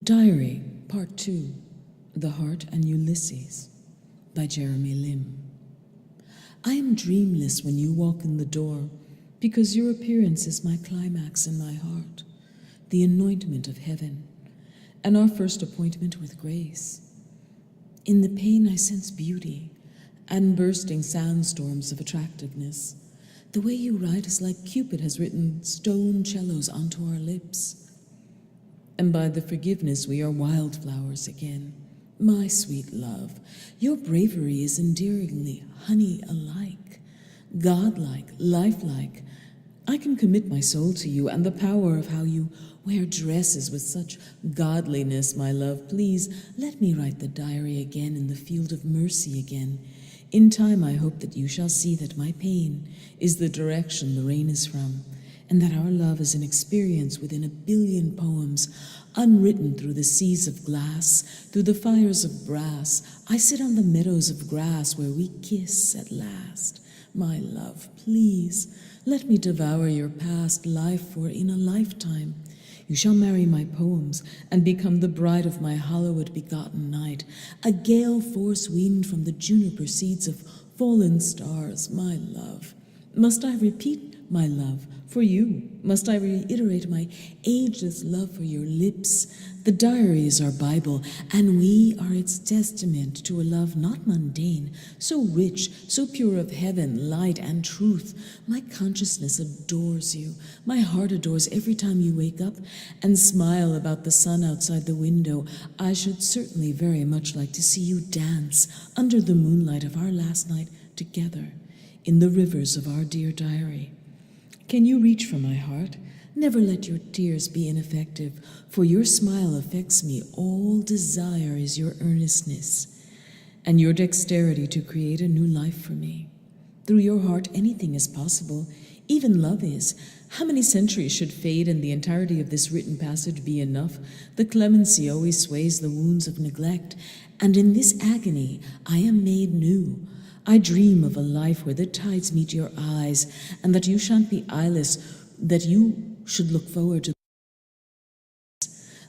Diary, Part 2, The Heart and Ulysses, by Jeremy Lim. I am dreamless when you walk in the door, because your appearance is my climax in my heart, the anointment of heaven, and our first appointment with grace. In the pain I sense beauty, and bursting sandstorms of attractiveness. The way you write is like Cupid has written stone cellos onto our lips. And by the forgiveness we are wildflowers again. My sweet love, your bravery is endearingly honey-alike, godlike, lifelike. I can commit my soul to you, and the power of how you wear dresses with such godliness, my love. Please let me write the diary again in the field of mercy again. In time I hope that you shall see that my pain is the direction the rain is from, and that our love is an experience within a billion poems, unwritten through the seas of glass, through the fires of brass. I sit on the meadows of grass where we kiss at last. My love, please, let me devour your past life, for in a lifetime you shall marry my poems and become the bride of my hallowed begotten night, a gale force weaned from the juniper seeds of fallen stars, my love. Must I repeat my love for you? Must I reiterate my ageless love for your lips? The diary is our Bible, and we are its testament to a love not mundane, so rich, so pure of heaven, light, and truth. My consciousness adores you. My heart adores every time you wake up and smile about the sun outside the window. I should certainly very much like to see you dance under the moonlight of our last night together in the rivers of our dear diary. Can you reach for my heart? Never let your tears be ineffective, for your smile affects me. All desire is your earnestness, and your dexterity to create a new life for me. Through your heart anything is possible, even love is. How many centuries should fade and the entirety of this written passage be enough? The clemency always sways the wounds of neglect, and in this agony I am made new. I dream of a life where the tides meet your eyes, and that you shan't be eyeless, that you should look forward to.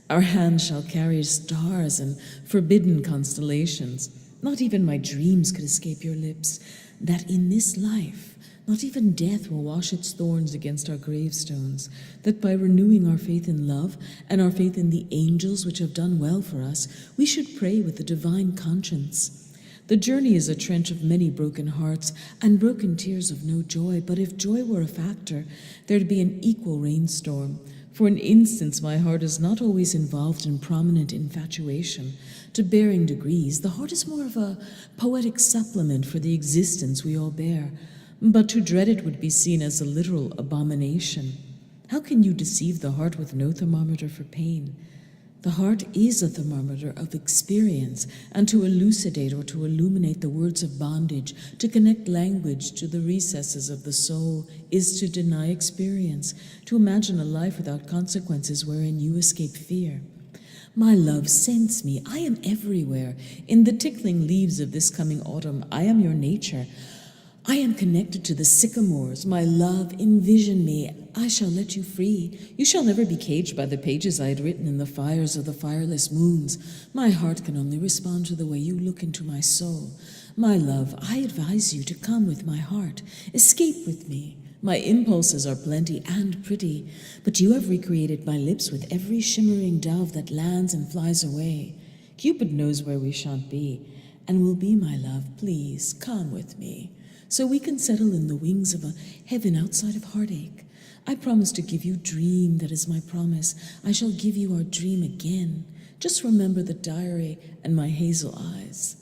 Our hands shall carry stars and forbidden constellations. Not even my dreams could escape your lips. That in this life, not even death will wash its thorns against our gravestones. That by renewing our faith in love and our faith in the angels which have done well for us, we should pray with a divine conscience. The journey is a trench of many broken hearts and broken tears of no joy, but if joy were a factor, there'd be an equal rainstorm. For an instance, my heart is not always involved in prominent infatuation. To varying degrees, the heart is more of a poetic supplement for the existence we all bear, but to dread it would be seen as a literal abomination. How can you deceive the heart with no thermometer for pain? The heart is a thermometer of experience, and to elucidate or to illuminate the words of bondage, to connect language to the recesses of the soul, is to deny experience, to imagine a life without consequences wherein you escape fear. My love, sense me. I am everywhere. In the tickling leaves of this coming autumn, I am your nature. I am connected to the sycamores. My love, envision me. I shall let you free. You shall never be caged by the pages I had written in the fires of the fireless moons. My heart can only respond to the way you look into my soul. My love, I advise you to come with my heart. Escape with me. My impulses are plenty and pretty, but you have recreated my lips with every shimmering dove that lands and flies away. Cupid knows where we shan't be, and will be, my love. Please, come with me, so we can settle in the wings of a heaven outside of heartache. I promise to give you dream, that is my promise. I shall give you our dream again. Just remember the diary and my hazel eyes.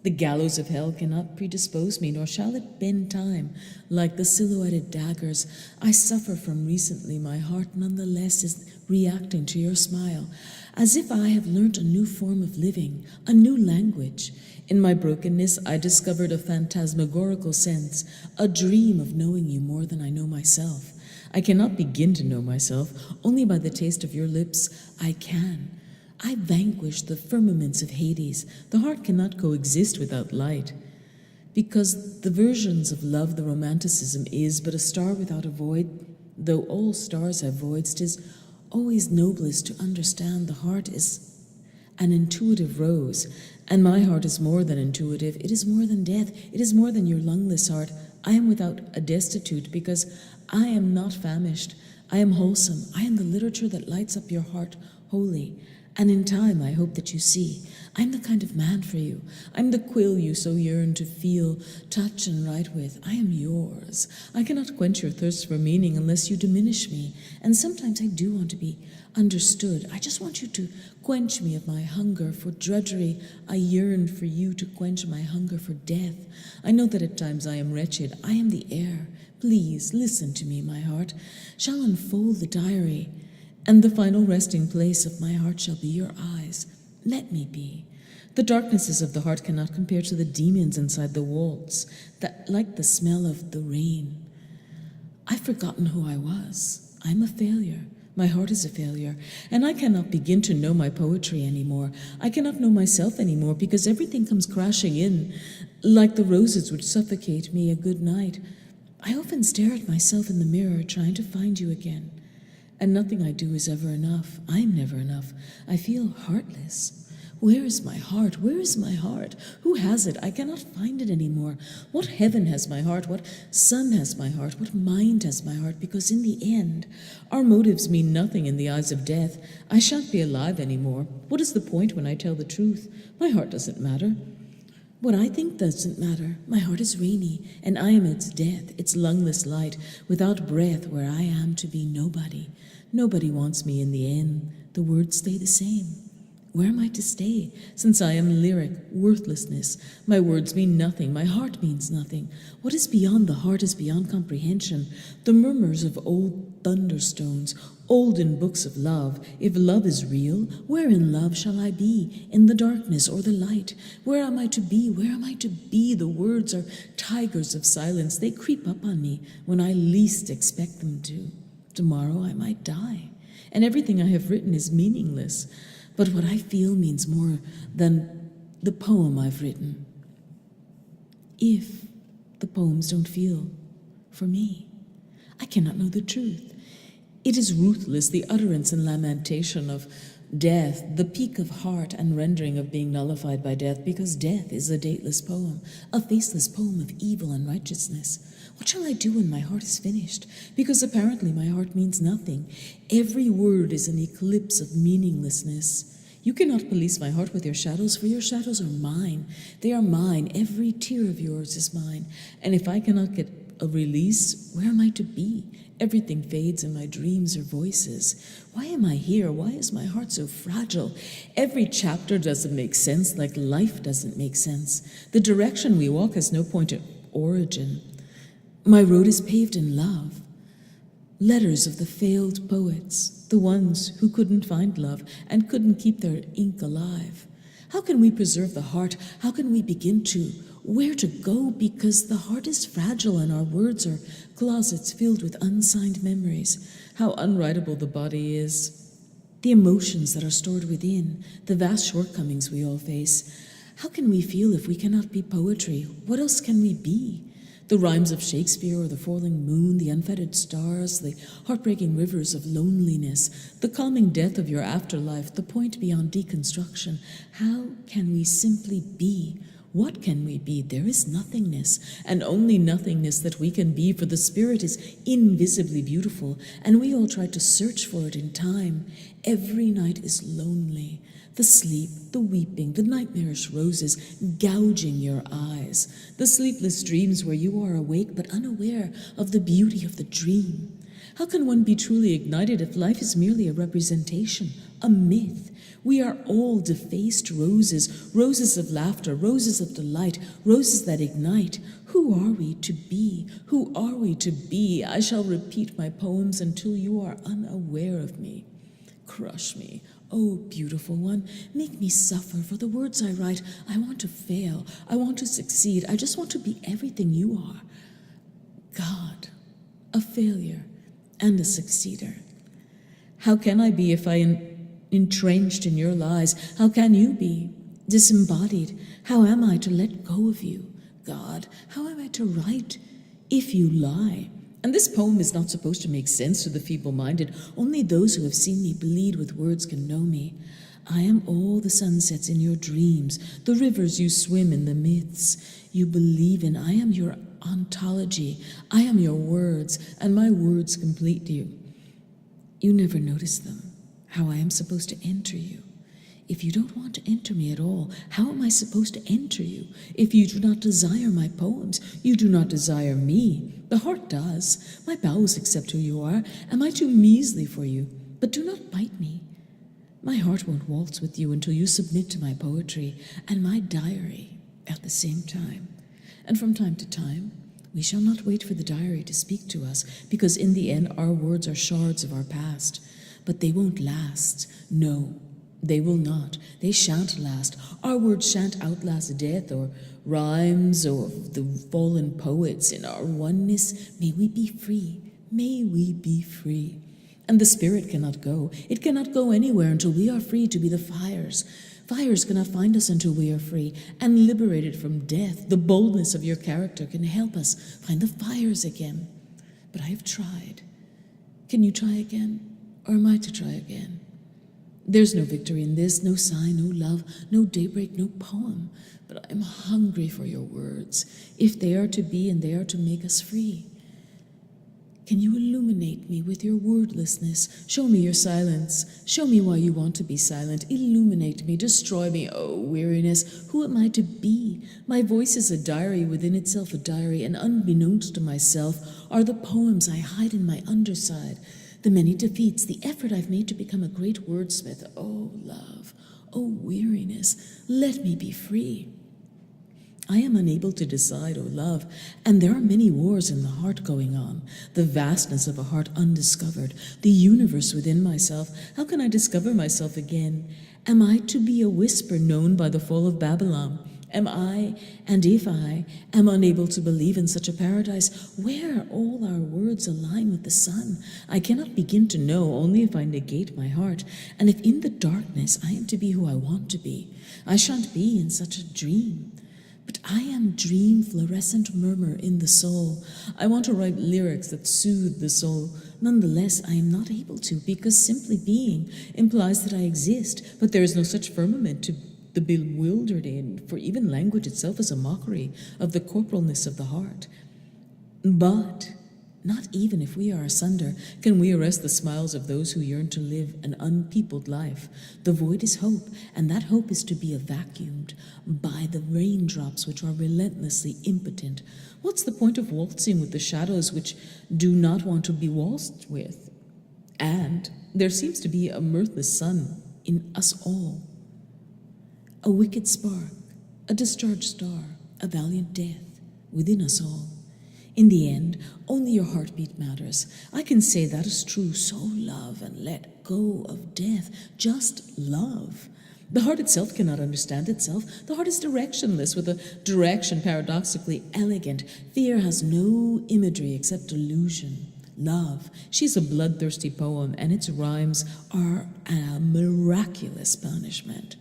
The gallows of hell cannot predispose me, nor shall it bend time like the silhouetted daggers I suffer from recently. My heart nonetheless is reacting to your smile, as if I have learnt a new form of living, a new language. In my brokenness, I discovered a phantasmagorical sense, a dream of knowing you more than I know myself. I cannot begin to know myself. Only by the taste of your lips I can. I vanquish the firmaments of Hades. The heart cannot coexist without light. Because the versions of love, the romanticism is but a star without a void. Though all stars have voids, 'tis always noblest to understand the heart is an intuitive rose. And my heart is more than intuitive. It is more than death. It is more than your lungless heart. I am without a destitute because I am not famished. I am wholesome. I am the literature that lights up your heart wholly. And in time, I hope that you see, I'm the kind of man for you. I'm the quill you so yearn to feel, touch, and write with. I am yours. I cannot quench your thirst for meaning unless you diminish me. And sometimes I do want to be understood. I just want you to quench me of my hunger for drudgery. I yearn for you to quench my hunger for death. I know that at times I am wretched. I am the air. Please listen to me, my heart. Shall unfold the diary. And the final resting place of my heart shall be your eyes. Let me be. The darknesses of the heart cannot compare to the demons inside the walls that like the smell of the rain. I've forgotten who I was. I'm a failure. My heart is a failure, and I cannot begin to know my poetry anymore. I cannot know myself anymore because everything comes crashing in, like the roses which suffocate me a good night. I often stare at myself in the mirror, trying to find you again. And nothing I do is ever enough. I'm never enough. I feel heartless. Where is my heart? Where is my heart? Who has it? I cannot find it anymore. What heaven has my heart? What sun has my heart? What mind has my heart? Because in the end, our motives mean nothing in the eyes of death. I shan't be alive anymore. What is the point when I tell the truth? My heart doesn't matter. What I think doesn't matter. My heart is rainy, and I am its death, its lungless light, without breath where I am to be nobody. Nobody wants me in the end. The words stay the same. Where am I to stay, since I am lyric, worthlessness? My words mean nothing, my heart means nothing. What is beyond the heart is beyond comprehension. The murmurs of old thunderstones, olden books of love. If love is real, where in love shall I be? In the darkness or the light? Where am I to be? Where am I to be? The words are tigers of silence. They creep up on me when I least expect them to. Tomorrow I might die, and everything I have written is meaningless. But what I feel means more than the poem I've written. If the poems don't feel for me, I cannot know the truth. It is ruthless, the utterance and lamentation of death, the peak of heart and rendering of being nullified by death, because death is a dateless poem, a faceless poem of evil and righteousness. What shall I do when my heart is finished? Because apparently my heart means nothing. Every word is an eclipse of meaninglessness. You cannot police my heart with your shadows, for your shadows are mine. They are mine. Every tear of yours is mine. And if I cannot get a release, where am I to be? Everything fades and my dreams are voices. Why am I here? Why is my heart so fragile? Every chapter doesn't make sense, like life doesn't make sense. The direction we walk has no point of origin. My road is paved in love. Letters of the failed poets, the ones who couldn't find love and couldn't keep their ink alive. How can we preserve the heart? How can we begin to? Where to go? Because the heart is fragile and our words are closets filled with unsigned memories. How unwritable the body is. The emotions that are stored within, the vast shortcomings we all face. How can we feel if we cannot be poetry? What else can we be? The rhymes of Shakespeare or the falling moon, the unfettered stars, the heartbreaking rivers of loneliness, the calming death of your afterlife, the point beyond deconstruction. How can we simply be? What can we be? There is nothingness, and only nothingness that we can be, for the spirit is invisibly beautiful, and we all try to search for it in time. Every night is lonely. The sleep, the weeping, the nightmarish roses gouging your eyes, the sleepless dreams where you are awake but unaware of the beauty of the dream. How can one be truly ignited if life is merely a representation, a myth? We are all defaced roses, roses of laughter, roses of delight, roses that ignite. Who are we to be? Who are we to be? I shall repeat my poems until you are unaware of me. Crush me, oh beautiful one, make me suffer for the words I write. I want to fail, I want to succeed, I just want to be everything you are. God, a failure and a succeeder. How can I be if I am entrenched in your lies? How can you be disembodied? How am I to let go of you? God, how am I to write if you lie? And this poem is not supposed to make sense to the feeble-minded. Only those who have seen me bleed with words can know me. I am all the sunsets in your dreams, the rivers you swim in, the myths you believe in. I am your ontology. I am your words, and my words complete you. You never notice them, how I am supposed to enter you. If you don't want to enter me at all, how am I supposed to enter you? If you do not desire my poems, you do not desire me. The heart does. My bowels accept who you are. Am I too measly for you? But do not bite me. My heart won't waltz with you until you submit to my poetry and my diary at the same time. And from time to time, we shall not wait for the diary to speak to us, because in the end our words are shards of our past. But they won't last. No, they will not. They shan't last. Our words shan't outlast death or rhymes or the fallen poets. In our oneness, may we be free. May we be free. And the spirit cannot go. It cannot go anywhere until we are free to be the fires. Fires cannot find us until we are free and liberated from death. The boldness of your character can help us find the fires again. But I have tried. Can you try again? Or am I to try again? There's no victory in this, no sign, no love, no daybreak, no poem. But I am hungry for your words, if they are to be and they are to make us free. Can you illuminate me with your wordlessness? Show me your silence. Show me why you want to be silent. Illuminate me, destroy me, oh weariness. Who am I to be? My voice is a diary within itself, a diary, and unbeknownst to myself are the poems I hide in my underside, the many defeats, the effort I've made to become a great wordsmith. Oh love, oh weariness, let me be free. I am unable to decide, oh love, and there are many wars in the heart going on. The vastness of a heart undiscovered, the universe within myself. How can I discover myself again? Am I to be a whisper known by the fall of Babylon? Am I, and if I, am unable to believe in such a paradise, where all our words align with the sun? I cannot begin to know, only if I negate my heart, and if in the darkness I am to be who I want to be. I shan't be in such a dream. But I am dream fluorescent murmur in the soul. I want to write lyrics that soothe the soul. Nonetheless, I am not able to, because simply being implies that I exist, but there is no such firmament to the bewildered in, for even language itself is a mockery of the corporalness of the heart. But not even if we are asunder can we arrest the smiles of those who yearn to live an unpeopled life. The void is hope, and that hope is to be vacuumed by the raindrops which are relentlessly impotent. What's the point of waltzing with the shadows which do not want to be waltzed with? And there seems to be a mirthless sun in us all. A wicked spark, a discharged star, a valiant death within us all. In the end, only your heartbeat matters. I can say that is true, so love and let go of death. Just love. The heart itself cannot understand itself. The heart is directionless, with a direction paradoxically elegant. Fear has no imagery except illusion. Love, she's a bloodthirsty poem, and its rhymes are a miraculous punishment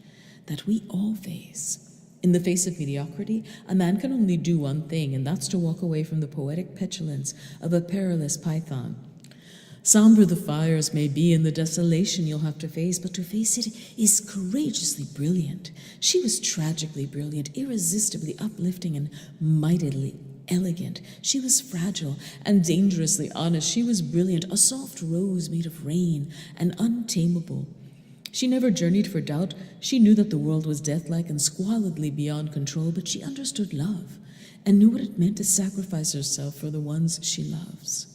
that we all face. In the face of mediocrity, a man can only do one thing, and that's to walk away from the poetic petulance of a perilous python. Somber the fires may be and the desolation you'll have to face, but to face it is courageously brilliant. She was tragically brilliant, irresistibly uplifting and mightily elegant. She was fragile and dangerously honest. She was brilliant, a soft rose made of rain and untamable. She never journeyed for doubt. She knew that the world was deathlike and squalidly beyond control, but she understood love and knew what it meant to sacrifice herself for the ones she loves.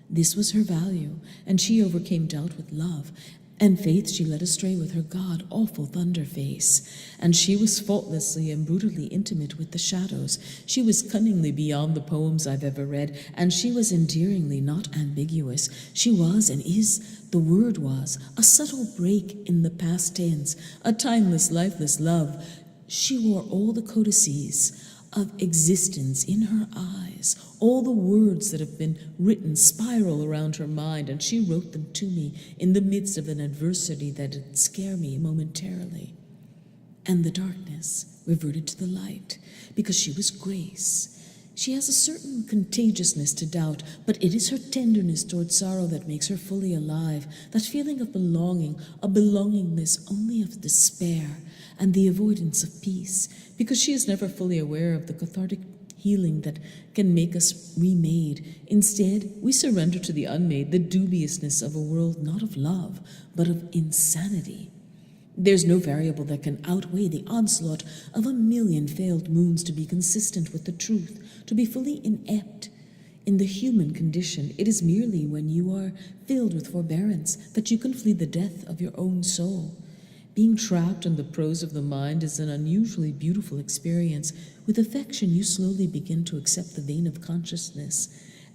This was her value, and she overcame doubt with love, and faith she led astray with her god-awful thunder face. And she was faultlessly and brutally intimate with the shadows. She was cunningly beyond the poems I've ever read, and she was endearingly not ambiguous. She was and is, the word was, a subtle break in the past tense, a timeless, lifeless love. She wore all the codices of existence in her eyes. All the words that have been written spiral around her mind, and she wrote them to me in the midst of an adversity that would scare me momentarily. And the darkness reverted to the light, because she was grace. She has a certain contagiousness to doubt, but it is her tenderness toward sorrow that makes her fully alive, that feeling of belonging, a belongingness only of despair, and the avoidance of peace, because she is never fully aware of the cathartic healing that can make us remade. Instead, we surrender to the unmade the dubiousness of a world not of love, but of insanity. There's no variable that can outweigh the onslaught of a million failed moons to be consistent with the truth, to be fully inept. In the human condition, it is merely when you are filled with forbearance that you can flee the death of your own soul. Being trapped in the prose of the mind is an unusually beautiful experience. With affection, you slowly begin to accept the vein of consciousness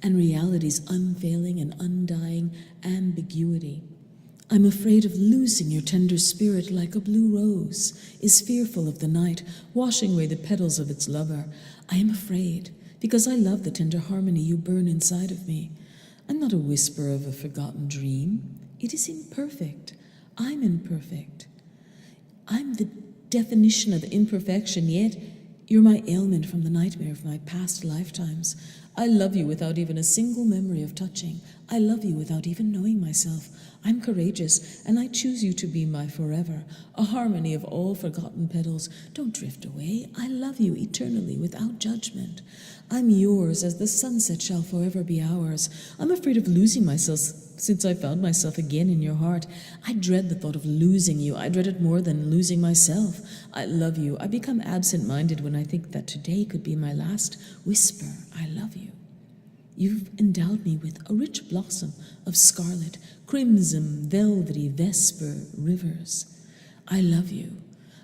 and reality's unfailing and undying ambiguity. I'm afraid of losing your tender spirit like a blue rose is fearful of the night, washing away the petals of its lover. I am afraid, because I love the tender harmony you burn inside of me. I'm not a whisper of a forgotten dream. It is imperfect. I'm imperfect. I'm the definition of imperfection, yet you're my ailment from the nightmare of my past lifetimes. I love you without even a single memory of touching. I love you without even knowing myself. I'm courageous, and I choose you to be my forever, a harmony of all forgotten petals. Don't drift away. I love you eternally without judgment. I'm yours as the sunset shall forever be ours. I'm afraid of losing myself since I found myself again in your heart. I dread the thought of losing you. I dread it more than losing myself. I love you. I become absent-minded when I think that today could be my last whisper. I love you. You've endowed me with a rich blossom of scarlet, crimson, velvety, vesper rivers. I love you.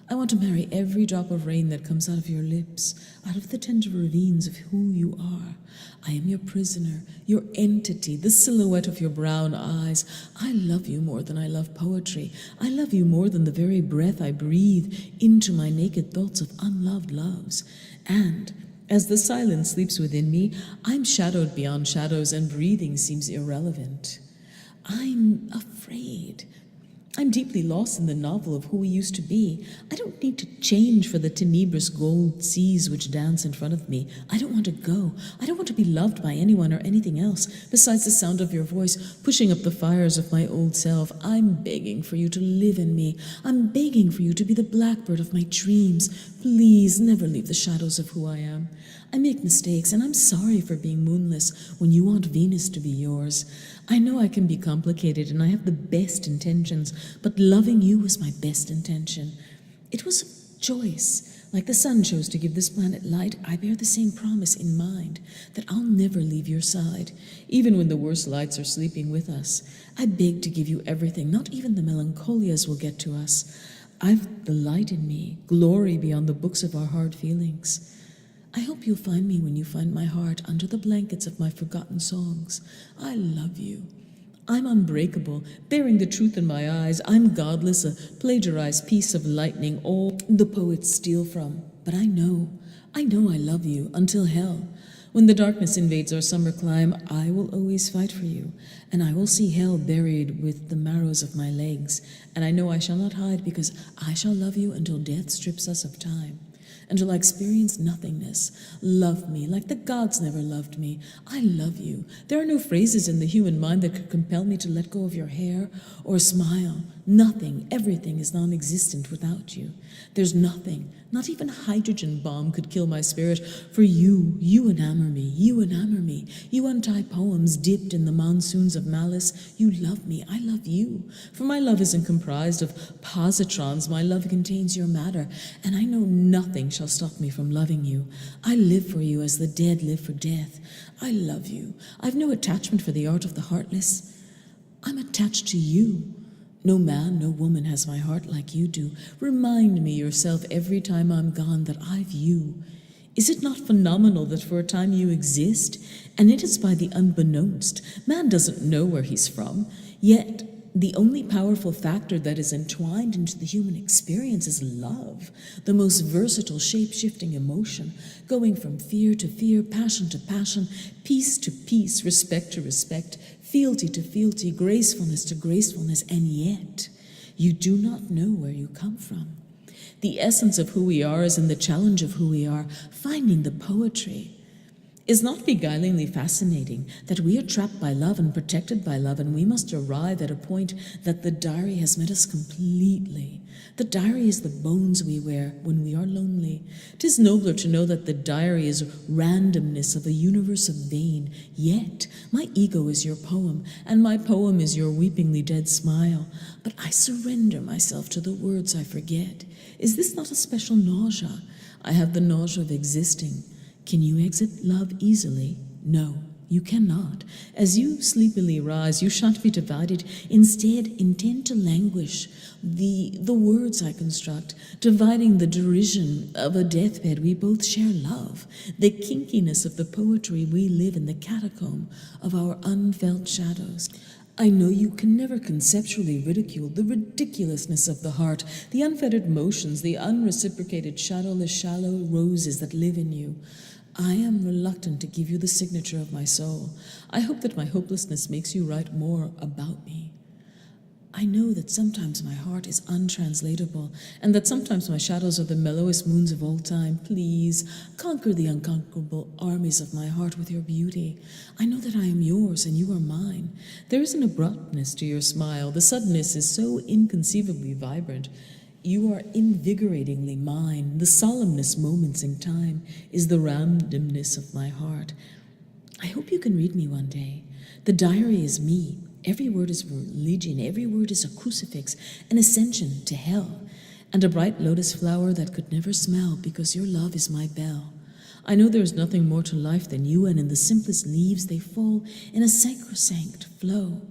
I want to marry every drop of rain that comes out of your lips, out of the tender ravines of who you are. I am your prisoner, your entity, the silhouette of your brown eyes. I love you more than I love poetry. I love you more than the very breath I breathe into my naked thoughts of unloved loves. And as the silence sleeps within me, I'm shadowed beyond shadows, and breathing seems irrelevant. I'm afraid. I'm deeply lost in the novel of who we used to be. I don't need to change for the tenebrous gold seas which dance in front of me. I don't want to go. I don't want to be loved by anyone or anything else besides the sound of your voice pushing up the fires of my old self. I'm begging for you to live in me. I'm begging for you to be the blackbird of my dreams. Please never leave the shadows of who I am. I make mistakes, and I'm sorry for being moonless when you want Venus to be yours. I know I can be complicated, and I have the best intentions, but loving you was my best intention. It was a choice. Like the sun chose to give this planet light, I bear the same promise in mind, that I'll never leave your side, even when the worst lights are sleeping with us. I beg to give you everything, not even the melancholias will get to us. I've the light in me, glory beyond the books of our hard feelings. I hope you'll find me when you find my heart under the blankets of my forgotten songs. I love you. I'm unbreakable, bearing the truth in my eyes. I'm godless, a plagiarized piece of lightning all the poets steal from. But I know I love you until hell. When the darkness invades our summer clime, I will always fight for you, and I will see hell buried with the marrows of my legs. And I know I shall not hide, because I shall love you until death strips us of time. Until I experience nothingness. Love me like the gods never loved me. I love you. There are no phrases in the human mind that could compel me to let go of your hair or smile. Nothing, everything is non-existent without you. There's nothing, not even a hydrogen bomb could kill my spirit. For you enamor me, you enamor me. You untie poems dipped in the monsoons of malice. You love me, I love you. For my love isn't comprised of positrons, my love contains your matter, and I know nothing shall stop me from loving you. I live for you as the dead live for death. I love you. I've no attachment for the art of the heartless. I'm attached to you. No man, no woman has my heart like you do. Remind me yourself every time I'm gone that I've you. Is it not phenomenal that for a time you exist? And it is by the unbeknownst. Man doesn't know where he's from, yet the only powerful factor that is entwined into the human experience is love, the most versatile, shape-shifting emotion, going from fear to fear, passion to passion, peace to peace, respect to respect, fealty to fealty, gracefulness to gracefulness, and yet you do not know where you come from. The essence of who we are is in the challenge of who we are, finding the poetry. Is not beguilingly fascinating that we are trapped by love and protected by love, and we must arrive at a point that the diary has met us completely. The diary is the bones we wear when we are lonely. 'Tis nobler to know that the diary is randomness of a universe of vain, yet my ego is your poem, and my poem is your weepingly dead smile. But I surrender myself to the words I forget. Is this not a special nausea? I have the nausea of existing. Can you exit love easily? No, you cannot. As you sleepily rise, you shan't be divided. Instead, intend to languish. The words I construct, dividing the derision of a deathbed, we both share love. The kinkiness of the poetry we live in the catacomb of our unfelt shadows. I know you can never conceptually ridicule the ridiculousness of the heart, the unfettered motions, the unreciprocated shadowless shallow roses that live in you. I am reluctant to give you the signature of my soul. I hope that my hopelessness makes you write more about me. I know that sometimes my heart is untranslatable, and that sometimes my shadows are the mellowest moons of all time. Please, conquer the unconquerable armies of my heart with your beauty. I know that I am yours, and you are mine. There is an abruptness to your smile. The suddenness is so inconceivably vibrant. You are invigoratingly mine. The solemnness moments in time is the randomness of my heart. I hope you can read me one day. The diary is me. Every word is religion. Every word is a crucifix, an ascension to hell, and a bright lotus flower that could never smell, because your love is my bell. I know there is nothing more to life than you, and in the simplest leaves they fall in a sacrosanct flow.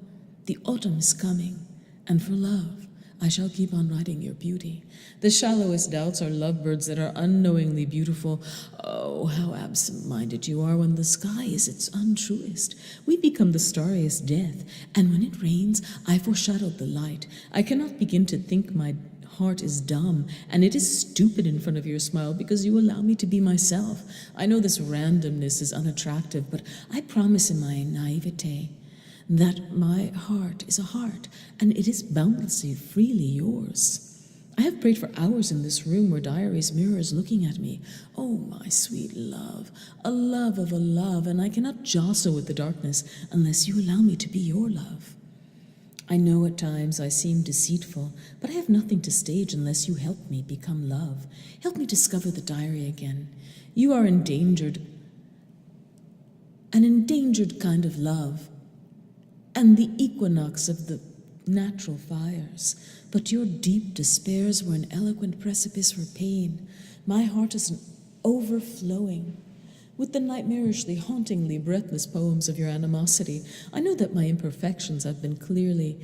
The autumn is coming, and for love I shall keep on writing your beauty. The shallowest doubts are lovebirds that are unknowingly beautiful. Oh, how absent-minded you are when the sky is its untruest. We become the starriest death, and when it rains, I foreshadowed the light. I cannot begin to think my heart is dumb, and it is stupid in front of your smile because you allow me to be myself. I know this randomness is unattractive, but I promise in my naivete that my heart is a heart, and it is boundlessly, freely yours. I have prayed for hours in this room where diaries mirrors looking at me. Oh, my sweet love, a love of a love, and I cannot jostle with the darkness unless you allow me to be your love. I know at times I seem deceitful, but I have nothing to stage unless you help me become love. Help me discover the diary again. You are endangered, an endangered kind of love, and the equinox of the natural fires, but your deep despairs were an eloquent precipice for pain. My heart is overflowing with the nightmarishly, hauntingly breathless poems of your animosity. I know that my imperfections have been clearly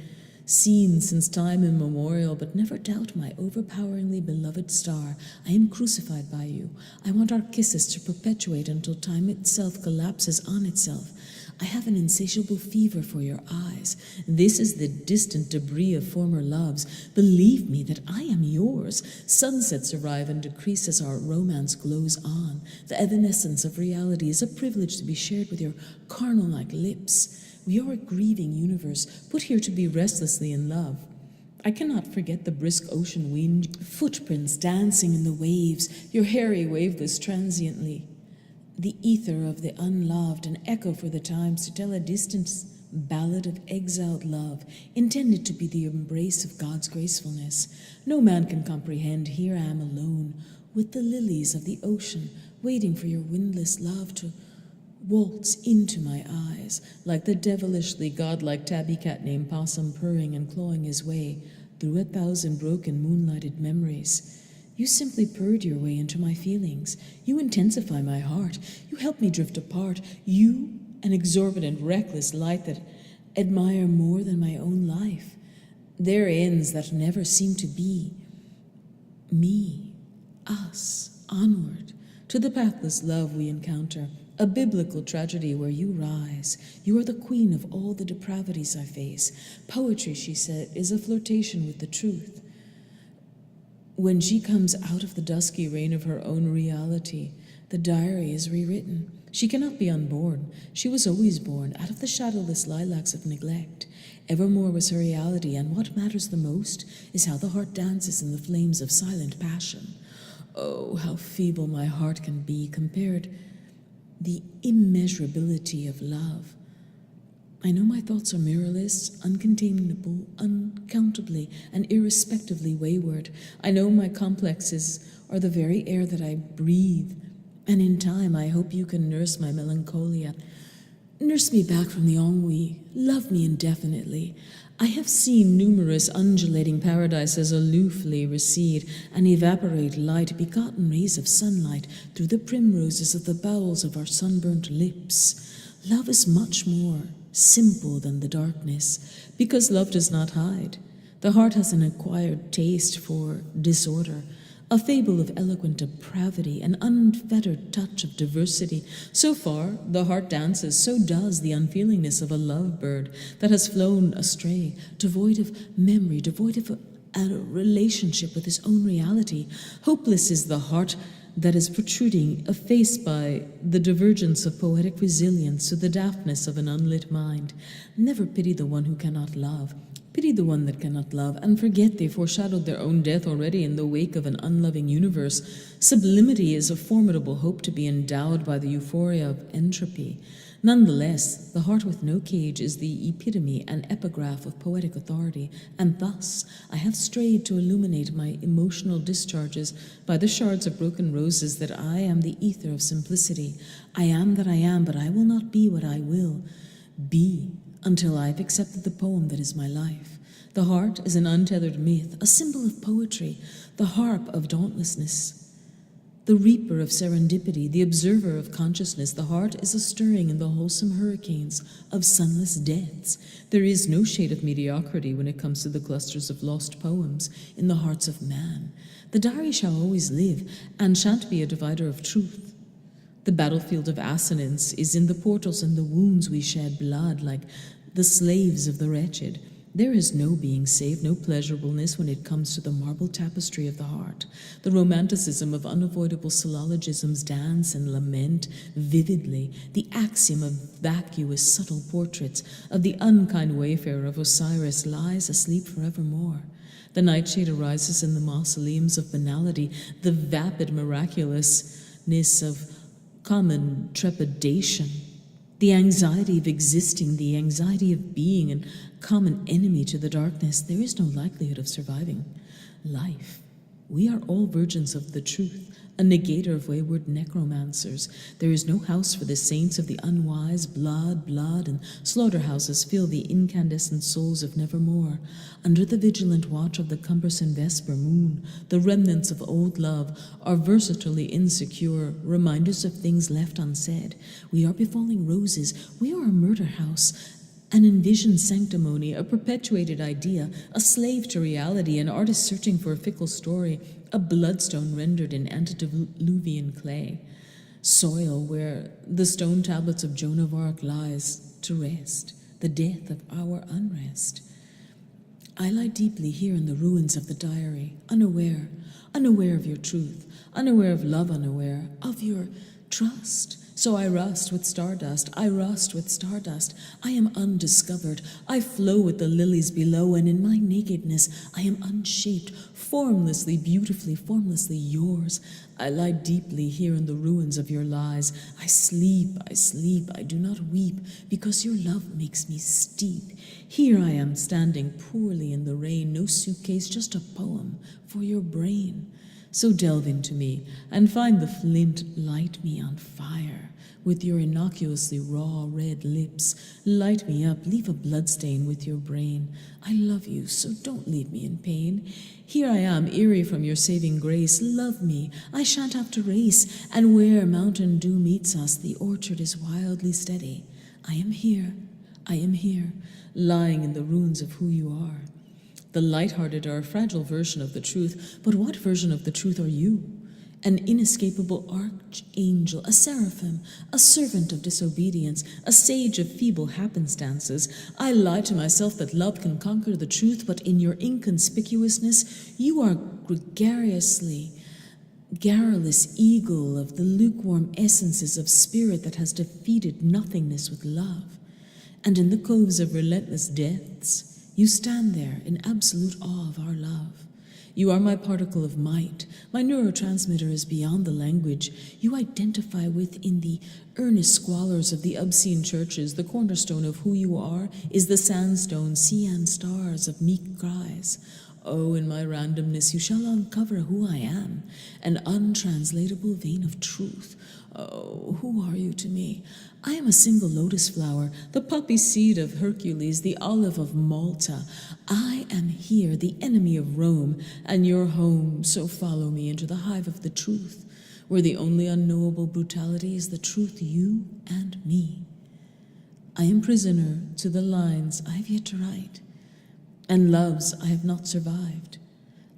seen since time immemorial, but never doubt my overpoweringly beloved star. I am crucified by you. I want our kisses to perpetuate until time itself collapses on itself. I have an insatiable fever for your eyes. This is the distant debris of former loves. Believe me that I am yours. Sunsets arrive and decrease as our romance glows on. The evanescence of reality is a privilege to be shared with your carnal-like lips. We are a grieving universe, put here to be restlessly in love. I cannot forget the brisk ocean wind, footprints dancing in the waves, your hairy waveless transiently. The ether of the unloved, an echo for the times to tell a distant ballad of exiled love, intended to be the embrace of God's gracefulness. No man can comprehend. Here I am alone, with the lilies of the ocean, waiting for your windless love to waltz into my eyes, like the devilishly godlike tabby cat named Possum, purring and clawing his way through 1,000 broken moonlighted memories. You simply purred your way into my feelings. You intensify my heart. You help me drift apart. You, an exorbitant, reckless light that admire more than my own life. There ends that never seem to be. Me, us, onward, to the pathless love we encounter. A biblical tragedy where you rise. You are the queen of all the depravities I face. Poetry, she said, is a flirtation with the truth. When she comes out of the dusky rain of her own reality, the diary is rewritten. She cannot be unborn. She was always born out of the shadowless lilacs of neglect. Evermore was her reality, and what matters the most is how the heart dances in the flames of silent passion. Oh, how feeble my heart can be compared the immeasurability of love. I know my thoughts are mirrorless, uncontainable, uncountably and irrespectively wayward. I know my complexes are the very air that I breathe, and in time I hope you can nurse my melancholia. Nurse me back from the ennui, love me indefinitely. I have seen numerous undulating paradises aloofly recede and evaporate light, begotten rays of sunlight through the primroses of the bowels of our sunburnt lips. Love is much more simple than the darkness, because love does not hide. The heart has an acquired taste for disorder, a fable of eloquent depravity, an unfettered touch of diversity. So far, the heart dances, so does the unfeelingness of a lovebird that has flown astray, devoid of memory, devoid of a relationship with his own reality. Hopeless is the heart that is protruding, effaced by the divergence of poetic resilience to the dampness of an unlit mind. Never pity the one who cannot love. Pity the one that cannot love, and forget they foreshadowed their own death already in the wake of an unloving universe. Sublimity is a formidable hope to be endowed by the euphoria of entropy. Nonetheless, the heart with no cage is the epitome and epigraph of poetic authority, and thus I have strayed to illuminate my emotional discharges by the shards of broken roses that I am the ether of simplicity. I am that I am, but I will not be what I will be until I have accepted the poem that is my life. The heart is an untethered myth, a symbol of poetry, the harp of dauntlessness, the reaper of serendipity, the observer of consciousness. The heart is a stirring in the wholesome hurricanes of sunless deaths. There is no shade of mediocrity when it comes to the clusters of lost poems in the hearts of man. The diary shall always live, and shan't be a divider of truth. The battlefield of assonance is in the portals and the wounds we shed blood like the slaves of the wretched. There is no being saved, no pleasurableness when it comes to the marble tapestry of the heart. The romanticism of unavoidable syllogisms dance and lament vividly. The axiom of vacuous, subtle portraits of the unkind wayfarer of Osiris lies asleep forevermore. The nightshade arises in the mausoleums of banality, the vapid miraculousness of common trepidation, the anxiety of existing, the anxiety of being, and common enemy to the darkness. There is no likelihood of surviving life. We are all virgins of the truth, a negator of wayward necromancers. There is no house for the saints of the unwise. Blood, and slaughterhouses fill the incandescent souls of nevermore. Under the vigilant watch of the cumbersome vesper moon, the remnants of old love are versatilely insecure, reminders of things left unsaid. We are befalling roses. We are a murder house, an envisioned sanctimony, a perpetuated idea, a slave to reality, an artist searching for a fickle story, a bloodstone rendered in antediluvian clay, soil where the stone tablets of Joan of Arc lies to rest, the death of our unrest. I lie deeply here in the ruins of the diary, unaware of your truth, unaware of love, unaware of your trust. So I rust with stardust, I am undiscovered, I flow with the lilies below, and in my nakedness I am unshaped, formlessly, beautifully, formlessly yours. I lie deeply here in the ruins of your lies. I sleep, I do not weep, because your love makes me steep. Here I am standing poorly in the rain, no suitcase, just a poem for your brain. So delve into me and find the flint, light me on fire. With your innocuously raw red lips, light me up, leave a bloodstain with your brain. I love you, so don't leave me in pain. Here I am, eerie from your saving grace. Love me, I shan't have to race. And where mountain dew meets us, the orchard is wildly steady. I am here, lying in the ruins of who you are. The light-hearted are a fragile version of the truth, but what version of the truth are you? An inescapable archangel, a seraphim, a servant of disobedience, a sage of feeble happenstances. I lie to myself that love can conquer the truth, but in your inconspicuousness, you are garrulous eagle of the lukewarm essences of spirit that has defeated nothingness with love. And in the coves of relentless deaths, you stand there in absolute awe of our love. You are my particle of might. My neurotransmitter is beyond the language you identify with in the earnest squalors of the obscene churches. The cornerstone of who you are is the sandstone, sea and stars of meek cries. Oh, in my randomness you shall uncover who I am, an untranslatable vein of truth. Oh, who are you to me? I am a single lotus flower, the poppy seed of Hercules, the olive of Malta. I am here, the enemy of Rome, and your home, so follow me into the hive of the truth, where the only unknowable brutality is the truth, you and me. I am prisoner to the lines I have yet to write, and loves I have not survived.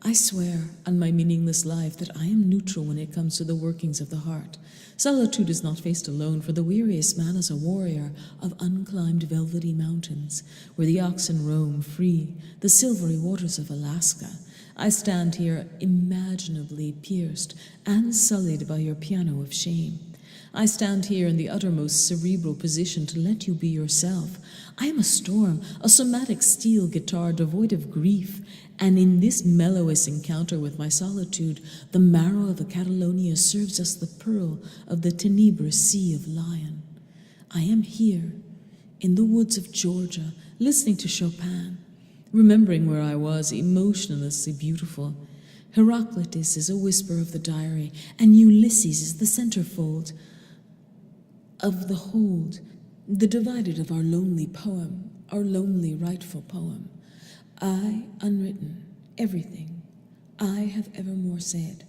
I swear on my meaningless life that I am neutral when it comes to the workings of the heart. Solitude is not faced alone, for the weariest man is a warrior of unclimbed velvety mountains, where the oxen roam free, the silvery waters of Alaska. I stand here imaginably pierced and sullied by your piano of shame. I stand here in the uttermost cerebral position to let you be yourself. I am a storm, a somatic steel guitar devoid of grief, and in this mellowest encounter with my solitude, the marrow of a Catalonia serves as the pearl of the tenebrous sea of Lion. I am here, in the woods of Georgia, listening to Chopin, remembering where I was, emotionlessly beautiful. Heraclitus is a whisper of the diary, and Ulysses is the centerfold of the hold, the divided of our lonely poem, our lonely rightful poem. I, unwritten, everything I have evermore said,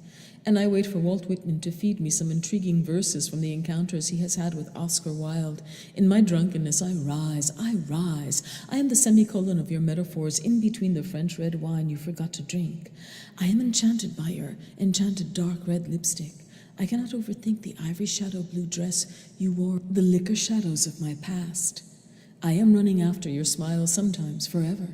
and I wait for Walt Whitman to feed me some intriguing verses from the encounters he has had with Oscar Wilde. In my drunkenness I rise. I am the semicolon of your metaphors in between the French red wine you forgot to drink. I am enchanted by your enchanted dark red lipstick. I cannot overthink the ivory shadow blue dress you wore, the liquor shadows of my past. I am running after your smile, sometimes forever.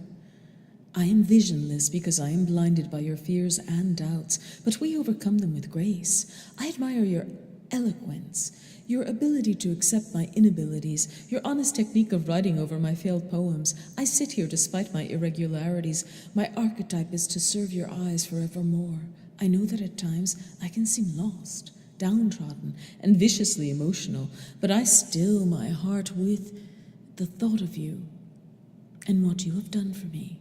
I am visionless because I am blinded by your fears and doubts, but we overcome them with grace. I admire your eloquence, your ability to accept my inabilities, your honest technique of writing over my failed poems. I sit here despite my irregularities. My archetype is to serve your eyes forevermore. I know that at times I can seem lost, downtrodden, and viciously emotional, but I still my heart with the thought of you and what you have done for me.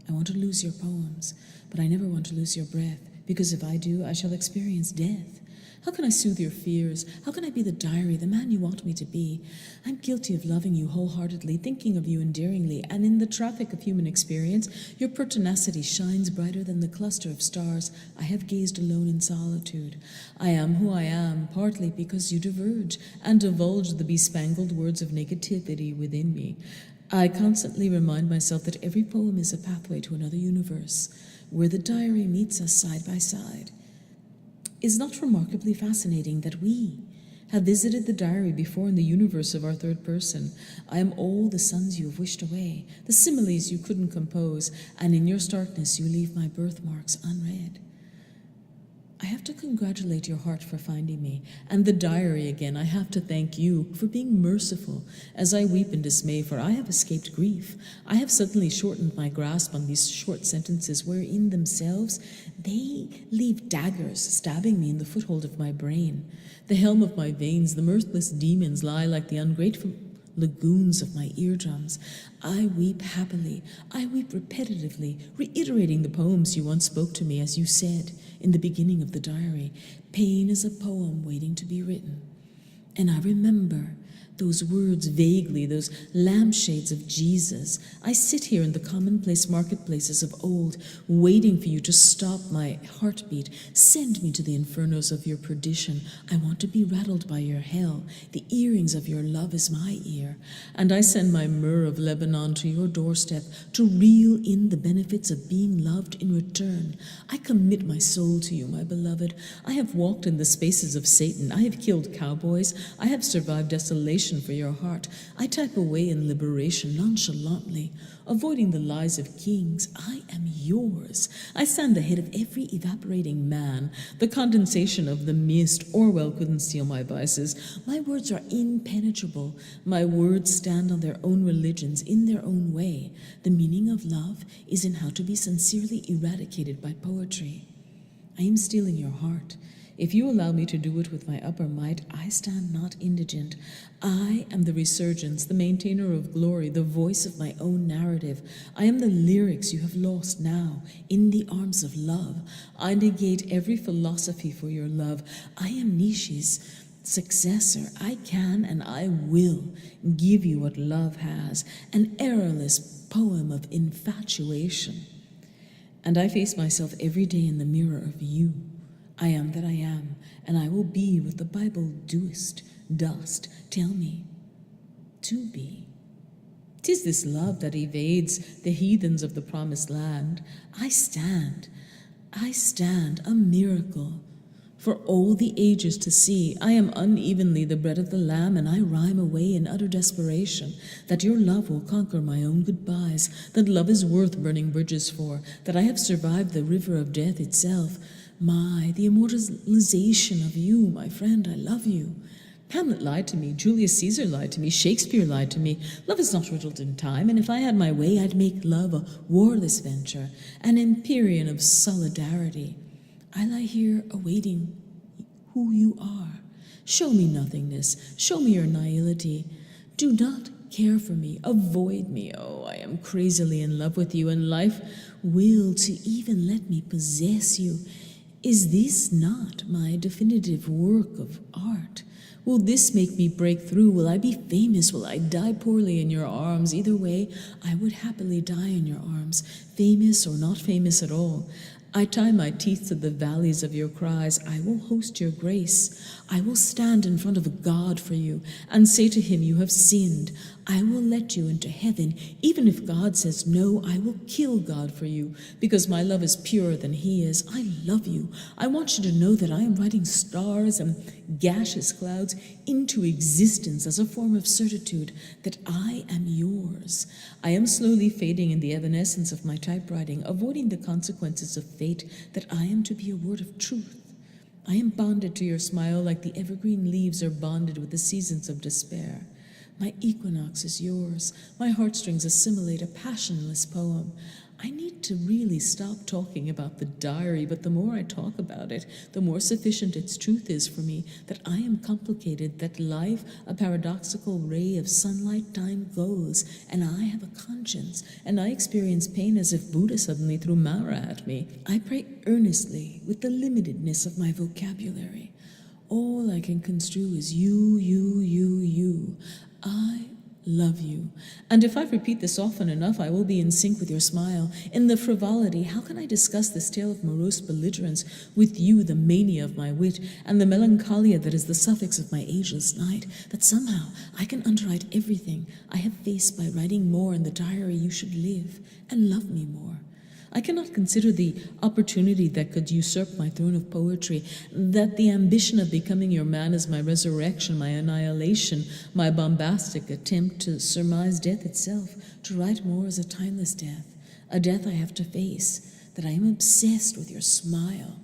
I want to lose your poems, but I never want to lose your breath, because if I do, I shall experience death. How can I soothe your fears? How can I be the diary, the man you want me to be? I'm guilty of loving you wholeheartedly, thinking of you endearingly, and in the traffic of human experience, your pertinacity shines brighter than the cluster of stars I have gazed alone in solitude. I am who I am, partly because you diverge and divulge the bespangled words of negativity within me. I constantly remind myself that every poem is a pathway to another universe, where the diary meets us side by side. Is not remarkably fascinating that we have visited the diary before in the universe of our third person? I am all the suns you have wished away, the similes you couldn't compose, and in your starkness you leave my birthmarks unread. I have to congratulate your heart for finding me, and the diary again. I have to thank you for being merciful as I weep in dismay, for I have escaped grief. I have suddenly shortened my grasp on these short sentences, where in themselves they leave daggers stabbing me in the foothold of my brain. The helm of my veins, the mirthless demons lie like the ungrateful lagoons of my eardrums. I weep happily. I weep repetitively, reiterating the poems you once spoke to me, as you said in the beginning of the diary. Pain is a poem waiting to be written. And I remember those words vaguely, those lampshades of Jesus. I sit here in the commonplace marketplaces of old, waiting for you to stop my heartbeat. Send me to the infernos of your perdition. I want to be rattled by your hell. The earrings of your love is my ear. And I send my myrrh of Lebanon to your doorstep to reel in the benefits of being loved in return. I commit my soul to you, my beloved. I have walked in the spaces of Satan. I have killed cowboys. I have survived desolation for your heart. I type away in liberation nonchalantly, avoiding the lies of kings. I am yours. I stand the head of every evaporating man, the condensation of the mist. Orwell couldn't steal my vices. My words are impenetrable. My words stand on their own religions, in their own way. The meaning of love is in how to be sincerely eradicated by poetry. I am stealing your heart. If you allow me to do it with my upper might, I stand not indigent. I am the resurgence, the maintainer of glory, the voice of my own narrative. I am the lyrics you have lost now, in the arms of love. I negate every philosophy for your love. I am Nietzsche's successor. I can and I will give you what love has, an errorless poem of infatuation. And I face myself every day in the mirror of you. I am that I am, and I will be what the Bible dost tell me to be. 'Tis this love that evades the heathens of the promised land. I stand, a miracle for all the ages to see. I am unevenly the bread of the lamb, and I rhyme away in utter desperation that your love will conquer my own goodbyes, that love is worth burning bridges for, that I have survived the river of death itself. The immortalization of you, my friend, I love you. Hamlet lied to me, Julius Caesar lied to me, Shakespeare lied to me. Love is not riddled in time, and if I had my way, I'd make love a warless venture, an empyrean of solidarity. I lie here awaiting who you are. Show me nothingness, show me your nihility. Do not care for me, avoid me. Oh, I am crazily in love with you, and life will to even let me possess you. Is this not my definitive work of art? Will this make me break through? Will I be famous? Will I die poorly in your arms? Either way, I would happily die in your arms, famous or not famous at all. I tie my teeth to the valleys of your cries. I will host your grace. I will stand in front of God for you and say to him, you have sinned. I will let you into heaven. Even if God says no, I will kill God for you, because my love is purer than he is. I love you. I want you to know that I am writing stars and gaseous clouds into existence as a form of certitude that I am yours. I am slowly fading in the evanescence of my typewriting, avoiding the consequences of fate, that I am to be a word of truth. I am bonded to your smile like the evergreen leaves are bonded with the seasons of despair. My equinox is yours. My heartstrings assimilate a passionless poem. I need to really stop talking about the diary, but the more I talk about it, the more sufficient its truth is for me, that I am complicated, that life, a paradoxical ray of sunlight, time goes, and I have a conscience, and I experience pain as if Buddha suddenly threw Mara at me. I pray earnestly with the limitedness of my vocabulary. All I can construe is you, you, you, you. I love you. And if I repeat this often enough, I will be in sync with your smile. In the frivolity, how can I discuss this tale of morose belligerence with you, the mania of my wit, and the melancholia that is the suffix of my ageless night, that somehow I can underwrite everything I have faced by writing more in the diary you should live and love me more. I cannot consider the opportunity that could usurp my throne of poetry, that the ambition of becoming your man is my resurrection, my annihilation, my bombastic attempt to surmise death itself, to write more as a timeless death, a death I have to face, that I am obsessed with your smile.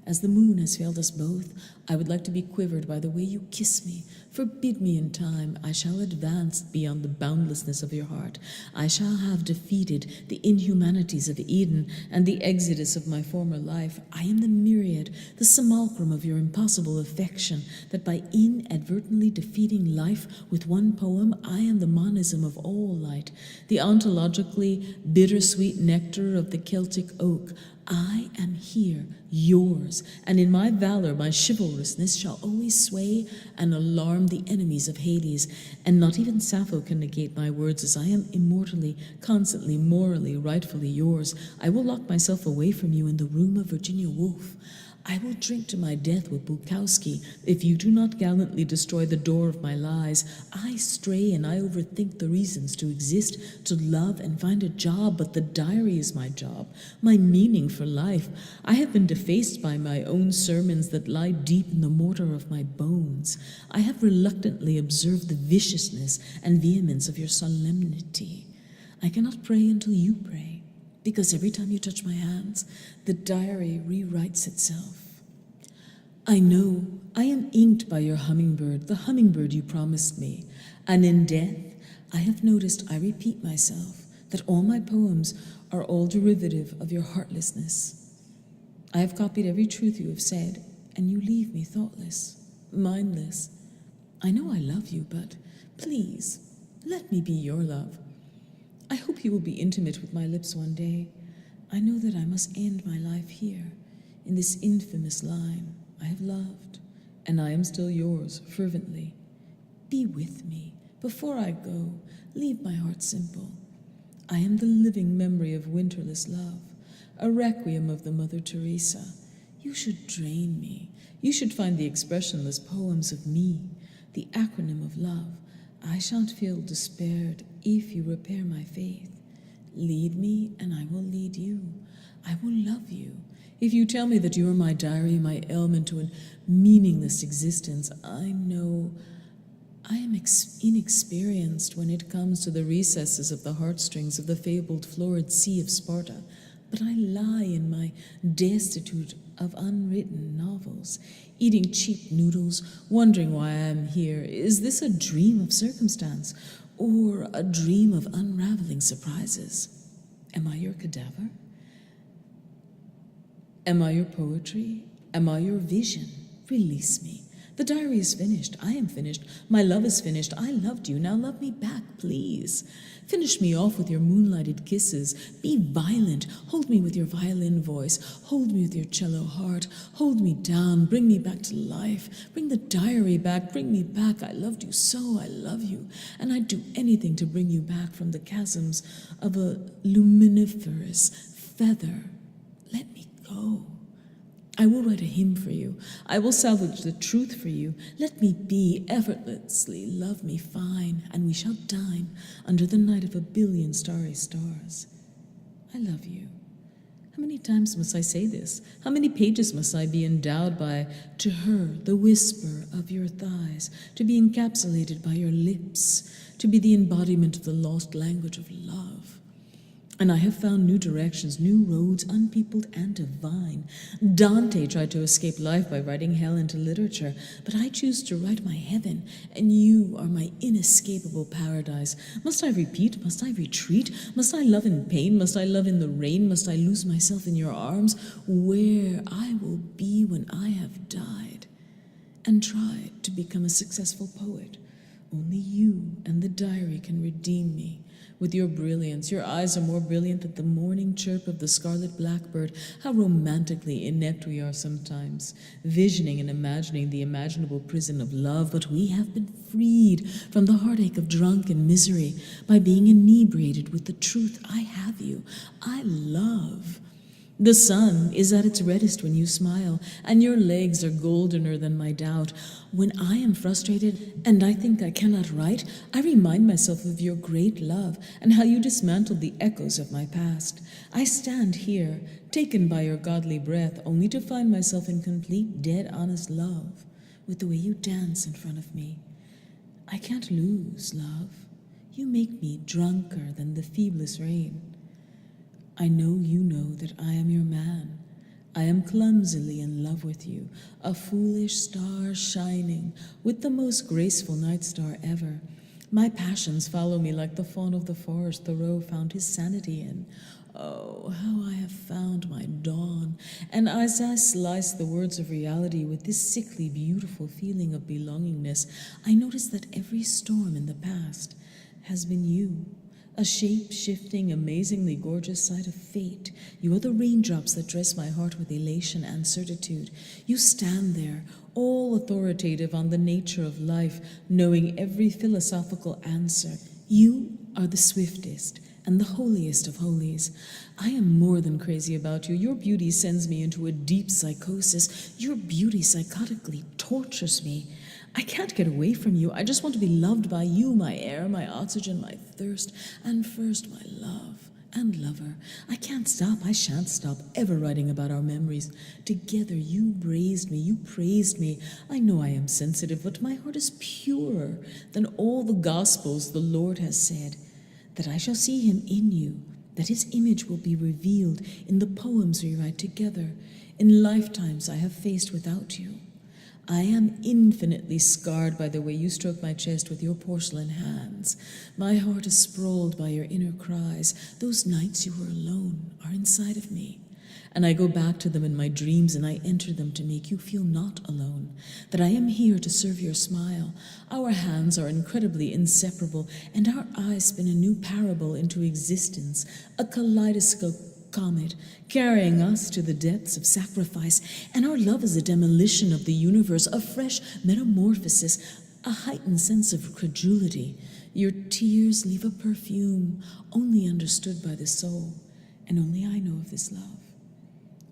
As the moon has failed us both, I would like to be quivered by the way you kiss me. Forbid me in time. I shall advance beyond the boundlessness of your heart. I shall have defeated the inhumanities of Eden and the exodus of my former life. I am the myriad, the simulacrum of your impossible affection, that by inadvertently defeating life with one poem, I am the monism of all light, the ontologically bittersweet nectar of the Celtic oak. I am here, yours, and in my valor, my chivalrousness shall always sway and alarm the enemies of Hades, and not even Sappho can negate my words, as I am immortally, constantly, morally, rightfully yours. I will lock myself away from you in the room of Virginia Woolf. I will drink to my death with Bukowski if you do not gallantly destroy the door of my lies. I stray and I overthink the reasons to exist, to love and find a job, but the diary is my job, my meaning for life. I have been defaced by my own sermons that lie deep in the mortar of my bones. I have reluctantly observed the viciousness and vehemence of your solemnity. I cannot pray until you pray, because every time you touch my hands, the diary rewrites itself. I know I am inked by your hummingbird, the hummingbird you promised me, and in death I have noticed I repeat myself, that all my poems are all derivative of your heartlessness. I have copied every truth you have said, and you leave me thoughtless, mindless. I know I love you, but please, let me be your love. I hope you will be intimate with my lips one day. I know that I must end my life here, in this infamous line. I have loved, and I am still yours, fervently. Be with me. Before I go, leave my heart simple. I am the living memory of winterless love, a requiem of the Mother Teresa. You should drain me. You should find the expressionless poems of me, the acronym of love. I shan't feel despaired if you repair my faith. Lead me, and I will lead you. I will love you. If you tell me that you are my diary, my element to a meaningless existence, I know I am inexperienced when it comes to the recesses of the heartstrings of the fabled florid sea of Sparta, but I lie in my destitute of unwritten novels, eating cheap noodles, wondering why I am here. Is this a dream of circumstance, or a dream of unraveling surprises? Am I your cadaver? Am I your poetry? Am I your vision? Release me. The diary is finished. I am finished. My love is finished. I loved you. Now love me back, please. Finish me off with your moonlighted kisses. Be violent. Hold me with your violin voice. Hold me with your cello heart. Hold me down. Bring me back to life. Bring the diary back. Bring me back. I loved you so. I love you. And I'd do anything to bring you back from the chasms of a luminiferous feather. Let me go. I will write a hymn for you. I will salvage the truth for you. Let me be, effortlessly love me fine, and we shall dine under the night of a billion starry stars. I love you. How many times must I say this? How many pages must I be endowed by, to her, the whisper of your thighs, to be encapsulated by your lips, to be the embodiment of the lost language of love? And I have found new directions, new roads, unpeopled and divine. Dante tried to escape life by writing hell into literature, but I choose to write my heaven, and you are my inescapable paradise. Must I repeat? Must I retreat? Must I love in pain? Must I love in the rain? Must I lose myself in your arms, where I will be when I have died and tried to become a successful poet? Only you and the diary can redeem me. With your brilliance, your eyes are more brilliant than the morning chirp of the scarlet blackbird. How romantically inept we are sometimes, visioning and imagining the imaginable prison of love, but we have been freed from the heartache of drunken misery by being inebriated with the truth. I have you. I love. The sun is at its reddest when you smile, and your legs are goldener than my doubt. When I am frustrated and I think I cannot write, I remind myself of your great love and how you dismantled the echoes of my past. I stand here, taken by your godly breath, only to find myself in complete, dead, honest love with the way you dance in front of me. I can't lose, love. You make me drunker than the feeblest rain. I know you know that I am your man. I am clumsily in love with you, a foolish star shining with the most graceful night star ever. My passions follow me like the fawn of the forest Thoreau found his sanity in. Oh, how I have found my dawn. And as I slice the words of reality with this sickly, beautiful feeling of belongingness, I notice that every storm in the past has been you. A shape-shifting, amazingly gorgeous sight of fate. You are the raindrops that dress my heart with elation and certitude. You stand there, all authoritative on the nature of life, knowing every philosophical answer. You are the swiftest and the holiest of holies. I am more than crazy about you. Your beauty sends me into a deep psychosis. Your beauty psychotically tortures me. I can't get away from you. I just want to be loved by you, my air, my oxygen, my thirst, and first my love and lover. I can't stop, I shan't stop ever writing about our memories. Together you raised me, you praised me. I know I am sensitive, but my heart is purer than all the Gospels. The Lord has said that I shall see him in you, that his image will be revealed in the poems we write together, in lifetimes I have faced without you. I am infinitely scarred by the way you stroke my chest with your porcelain hands. My heart is sprawled by your inner cries. Those nights you were alone are inside of me. And I go back to them in my dreams, and I enter them to make you feel not alone, that I am here to serve your smile. Our hands are incredibly inseparable, and our eyes spin a new parable into existence, a kaleidoscope comet carrying us to the depths of sacrifice, and our love is a demolition of the universe, a fresh metamorphosis, a heightened sense of credulity. Your tears leave a perfume only understood by the soul, and only I know of this love.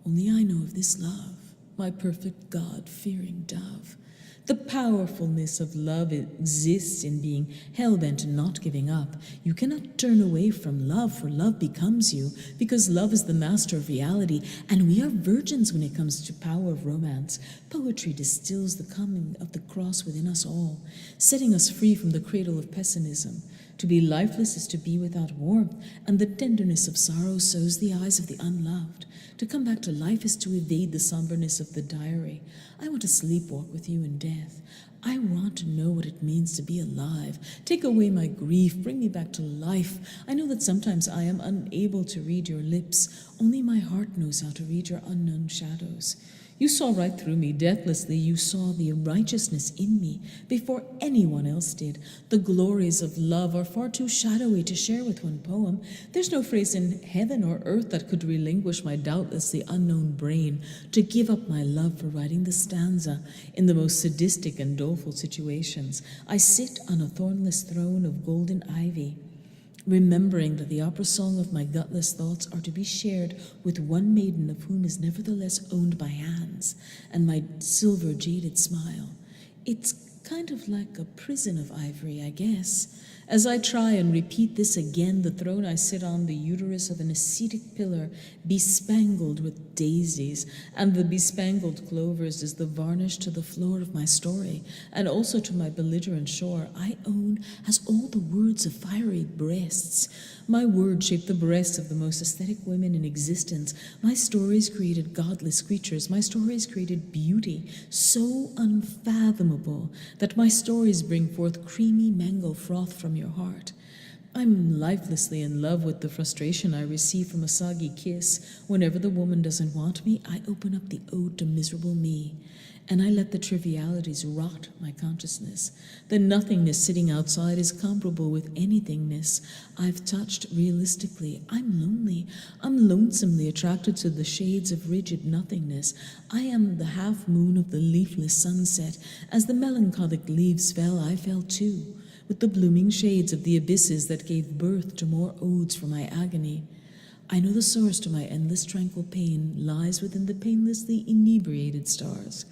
Only I know of this love, my perfect God-fearing dove. The powerfulness of love exists in being hell-bent and not giving up. You cannot turn away from love, for love becomes you, because love is the master of reality, and we are virgins when it comes to power of romance. Poetry distills the coming of the cross within us all, setting us free from the cradle of pessimism. To be lifeless is to be without warmth, and the tenderness of sorrow sows the eyes of the unloved. To come back to life is to evade the somberness of the diary. I want to sleepwalk with you in death. I want to know what it means to be alive. Take away my grief, bring me back to life. I know that sometimes I am unable to read your lips. Only my heart knows how to read your unknown shadows. You saw right through me deathlessly. You saw the righteousness in me before anyone else did. The glories of love are far too shadowy to share with one poem. There's no phrase in heaven or earth that could relinquish my doubtlessly unknown brain to give up my love for writing the stanza in the most sadistic and doleful situations. I sit on a thornless throne of golden ivy, remembering that the opera song of my gutless thoughts are to be shared with one maiden of whom is nevertheless owned by hands and my silver jaded smile. It's kind of like a prison of ivory, I guess. As I try and repeat this again, the throne I sit on, the uterus of an ascetic pillar, bespangled with daisies, and the bespangled clovers is the varnish to the floor of my story, and also to my belligerent shore. I own has all the words of fiery breasts. My words shape the breasts of the most aesthetic women in existence. My stories created godless creatures. My stories created beauty so unfathomable that my stories bring forth creamy mango froth from your heart. I'm lifelessly in love with the frustration I receive from a soggy kiss. Whenever the woman doesn't want me, I open up the ode to miserable me, and I let the trivialities rot my consciousness. The nothingness sitting outside is comparable with anythingness I've touched realistically. I'm lonely. I'm lonesomely attracted to the shades of rigid nothingness. I am the half-moon of the leafless sunset. As the melancholic leaves fell, I fell too, with the blooming shades of the abysses that gave birth to more odes for my agony. I know the source to my endless tranquil pain lies within the painlessly inebriated stars.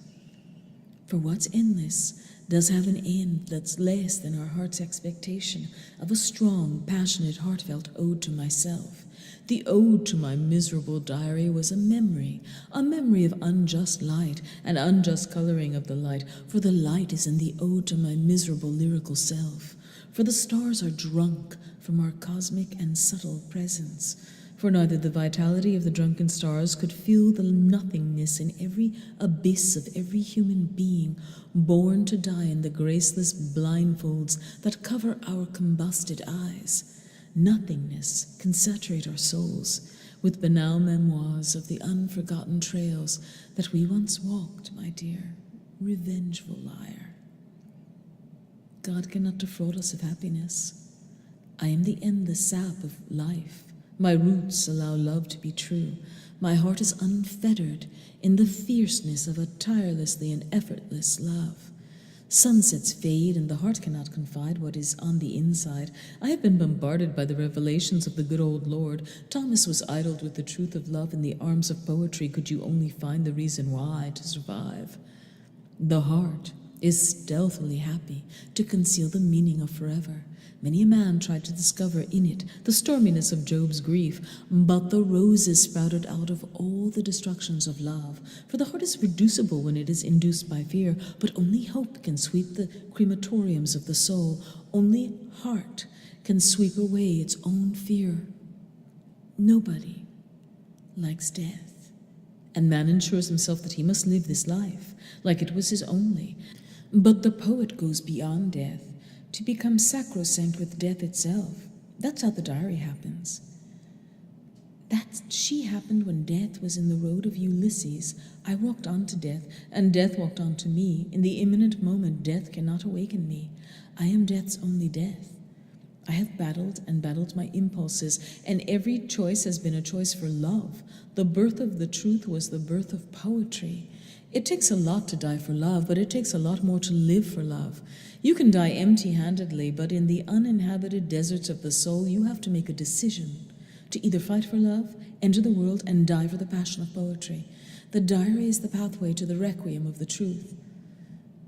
For what's endless does have an end that's less than our heart's expectation of a strong, passionate, heartfelt ode to myself. The ode to my miserable diary was a memory of unjust light and unjust coloring of the light, for the light is in the ode to my miserable lyrical self. For the stars are drunk from our cosmic and subtle presence. For neither the vitality of the drunken stars could fill the nothingness in every abyss of every human being, born to die in the graceless blindfolds that cover our combusted eyes. Nothingness can saturate our souls with banal memoirs of the unforgotten trails that we once walked, my dear, revengeful liar. God cannot defraud us of happiness. I am the endless sap of life. My roots allow love to be true. My heart is unfettered in the fierceness of a tirelessly and effortless love. Sunsets fade, and the heart cannot confide what is on the inside. I have been bombarded by the revelations of the good old Lord. Thomas was idled with the truth of love in the arms of poetry. Could you only find the reason why to survive? The heart is stealthily happy to conceal the meaning of forever. Many a man tried to discover in it the storminess of Job's grief, but the roses sprouted out of all the destructions of love. For the heart is reducible when it is induced by fear, but only hope can sweep the crematoriums of the soul. Only heart can sweep away its own fear. Nobody likes death, and man ensures himself that he must live this life like it was his only. But the poet goes beyond death, to become sacrosanct with death itself. That's how the diary happens. She happened when death was in the road of Ulysses. I walked on to death, and death walked on to me. In the imminent moment, death cannot awaken me. I am death's only death. I have battled and battled my impulses, and every choice has been a choice for love. The birth of the truth was the birth of poetry. It takes a lot to die for love, but it takes a lot more to live for love. You can die empty-handedly, but in the uninhabited deserts of the soul, you have to make a decision to either fight for love, enter the world, and die for the passion of poetry. The diary is the pathway to the requiem of the truth.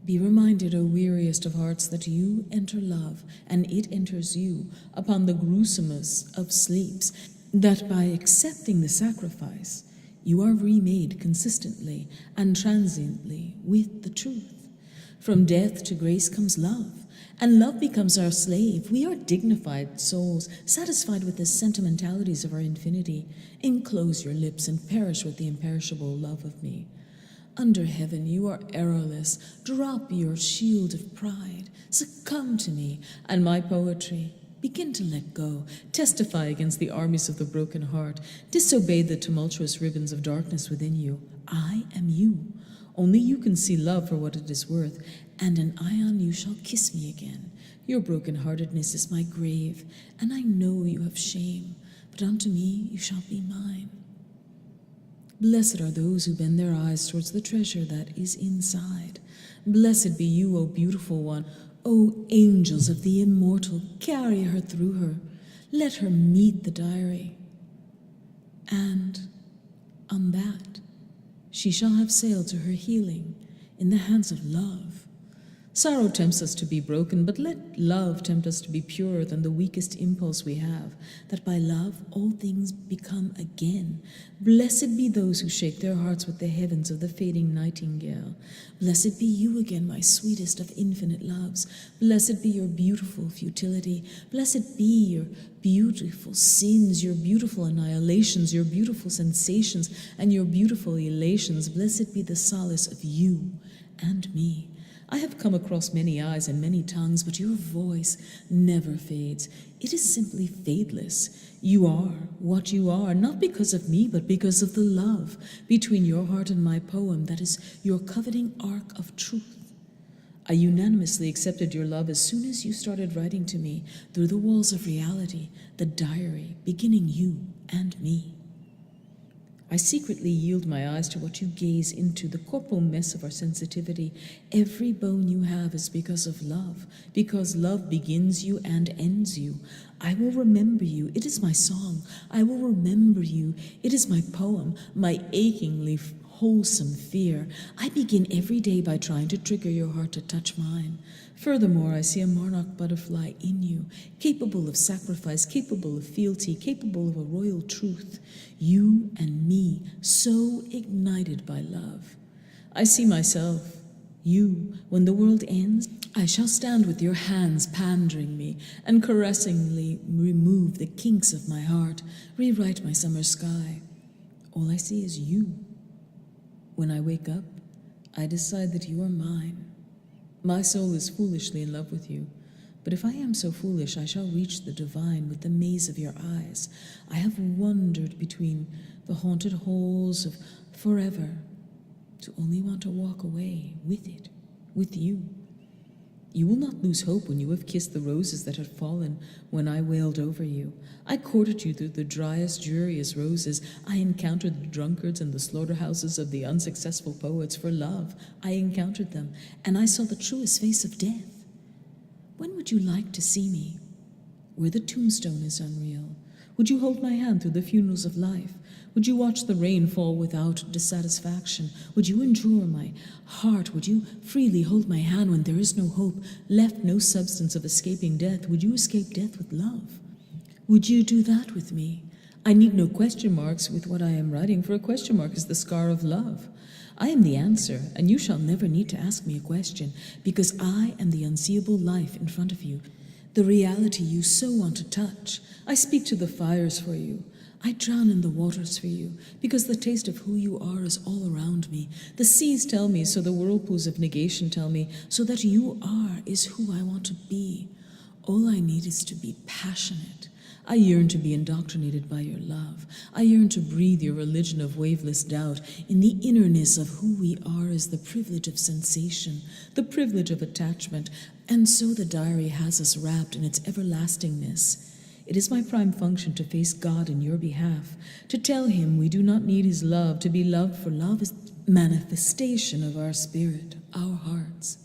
Be reminded, O weariest of hearts, that you enter love, and it enters you upon the gruesomest of sleeps, that by accepting the sacrifice, you are remade consistently and transiently with the truth. From death to grace comes love, and love becomes our slave. We are dignified souls, satisfied with the sentimentalities of our infinity. Enclose your lips and perish with the imperishable love of me. Under heaven you are errorless. Drop your shield of pride. Succumb to me and my poetry. Begin to let go. Testify against the armies of the broken heart. Disobey the tumultuous ribbons of darkness within you. I am you. Only you can see love for what it is worth, and an eye on you shall kiss me again. Your broken-heartedness is my grave, and I know you have shame, but unto me you shall be mine. Blessed are those who bend their eyes towards the treasure that is inside. Blessed be you, O beautiful one. O angels of the immortal, carry her through her. Let her meet the diary. And on that, she shall have sailed to her healing in the hands of love. Sorrow tempts us to be broken, but let love tempt us to be purer than the weakest impulse we have, that by love all things become again. Blessed be those who shake their hearts with the heavens of the fading nightingale. Blessed be you again, my sweetest of infinite loves. Blessed be your beautiful futility. Blessed be your beautiful sins, your beautiful annihilations, your beautiful sensations, and your beautiful elations. Blessed be the solace of you and me. I have come across many eyes and many tongues, but your voice never fades. It is simply fadeless. You are what you are, not because of me, but because of the love between your heart and my poem that is your coveting arc of truth. I unanimously accepted your love as soon as you started writing to me through the walls of reality, the diary beginning you and me. I secretly yield my eyes to what you gaze into, the corporal mess of our sensitivity. Every bone you have is because of love, because love begins you and ends you. I will remember you. It is my song. I will remember you. It is my poem, my achingly wholesome fear. I begin every day by trying to trigger your heart to touch mine. Furthermore, I see a monarch butterfly in you, capable of sacrifice, capable of fealty, capable of a royal truth. You and me, so ignited by love. I see myself, you, when the world ends, I shall stand with your hands pandering me and caressingly remove the kinks of my heart, rewrite my summer sky. All I see is you. When I wake up, I decide that you are mine. My soul is foolishly in love with you, but if I am so foolish, I shall reach the divine with the maze of your eyes. I have wandered between the haunted halls of forever to only want to walk away with it, with you. You will not lose hope when you have kissed the roses that had fallen when I wailed over you. I courted you through the driest, dreariest roses. I encountered the drunkards and the slaughterhouses of the unsuccessful poets for love. I encountered them, and I saw the truest face of death. When would you like to see me? Where the tombstone is unreal. Would you hold my hand through the funerals of life? Would you watch the rain fall without dissatisfaction? Would you endure my heart? Would you freely hold my hand when there is no hope, left no substance of escaping death? Would you escape death with love? Would you do that with me? I need no question marks with what I am writing, for a question mark is the scar of love. I am the answer, and you shall never need to ask me a question, because I am the unseeable life in front of you, the reality you so want to touch. I speak to the fires for you. I drown in the waters for you, because the taste of who you are is all around me. The seas tell me, so the whirlpools of negation tell me, so that you are is who I want to be. All I need is to be passionate. I yearn to be indoctrinated by your love. I yearn to breathe your religion of waveless doubt. In the innerness of who we are is the privilege of sensation, the privilege of attachment, and so the diary has us wrapped in its everlastingness. It is my prime function to face God in your behalf, to tell him we do not need his love to be loved, for love is the manifestation of our spirit, our hearts.